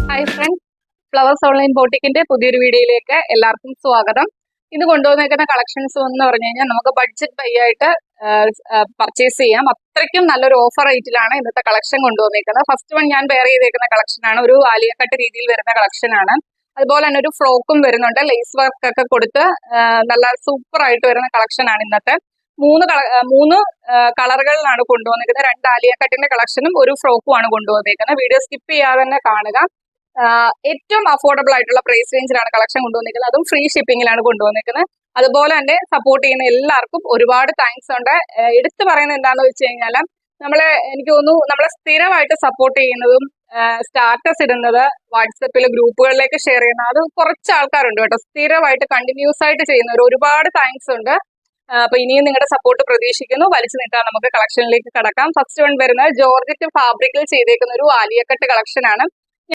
Hi friends, flowers online ബോട്ടിക്കിന്റെ പുതിയൊരു വീഡിയോയിലേക്ക് എല്ലാവർക്കും സ്വാഗതം. ഇന്ന് കൊണ്ടുവന്നേക്കുന്ന കളക്ഷൻസ് എന്ന് പറഞ്ഞു കഴിഞ്ഞാൽ നമുക്ക് ബഡ്ജറ്റ് ബൈ ആയിട്ട് പർച്ചേസ് ചെയ്യാം. അത്രയ്ക്കും നല്ലൊരു ഓഫർ റേറ്റിലാണ് ഇന്നത്തെ കളക്ഷൻ കൊണ്ടുവന്നേക്കുന്നത്. ഫസ്റ്റ് വൺ ഞാൻ വെയർ ചെയ്തേക്കുന്ന കളക്ഷനാണ്. ഒരു ആലിയ കട്ട് രീതിയിൽ വരുന്ന കളക്ഷനാണ്. അതുപോലെ തന്നെ ഒരു ഫ്രോക്കും വരുന്നുണ്ട്, ലേസ് വർക്ക് ഒക്കെ കൊടുത്ത് നല്ല സൂപ്പർ ആയിട്ട് വരുന്ന കളക്ഷനാണ് ഇന്നത്തെ. മൂന്ന് കളറുകളിലാണ് കൊണ്ടുവന്നിരിക്കുന്നത്. രണ്ട് ആലിയ കട്ടിന്റെ കളക്ഷനും ഒരു ഫ്രോക്കും ആണ് കൊണ്ടുവന്നിരിക്കുന്നത്. വീഡിയോ സ്കിപ്പ് ചെയ്യാതെ തന്നെ കാണുക. ഏറ്റവും അഫോർഡബിൾ ആയിട്ടുള്ള പ്രൈസ് റേഞ്ചിലാണ് കളക്ഷൻ കൊണ്ടുവന്നിരിക്കുന്നത്. അതും ഫ്രീ ഷിപ്പിംഗിലാണ് കൊണ്ടുവന്നിരിക്കുന്നത്. അതുപോലെ തന്നെ സപ്പോർട്ട് ചെയ്യുന്ന എല്ലാവർക്കും ഒരുപാട് താങ്ക്സ് ഉണ്ട്. എടുത്തു പറയുന്നത് എന്താണെന്ന് വെച്ച് കഴിഞ്ഞാൽ എനിക്ക് തോന്നുന്നു നമ്മളെ സ്ഥിരമായിട്ട് സപ്പോർട്ട് ചെയ്യുന്നതും സ്റ്റാറ്റസ് ഇടുന്നത്, വാട്സപ്പിൽ ഗ്രൂപ്പുകളിലേക്ക് ഷെയർ ചെയ്യുന്ന അത് കുറച്ച് ആൾക്കാരുണ്ട് കേട്ടോ. സ്ഥിരമായിട്ട് കണ്ടിന്യൂസ് ആയിട്ട് ചെയ്യുന്നവർ ഒരുപാട് താങ്ക്സ് ഉണ്ട്. അപ്പൊ ഇനിയും നിങ്ങളുടെ സപ്പോർട്ട് പ്രതീക്ഷിക്കുന്നു. വലിച്ചു നീട്ടാൻ നമുക്ക് കളക്ഷനിലേക്ക് കടക്കാം. ഫസ്റ്റ് വൺ വരുന്നത് ജോർജറ്റ് ഫാബ്രിക്കിൽ ചെയ്തേക്കുന്ന ഒരു ആലിയ കട്ട് കളക്ഷൻ ആണ്.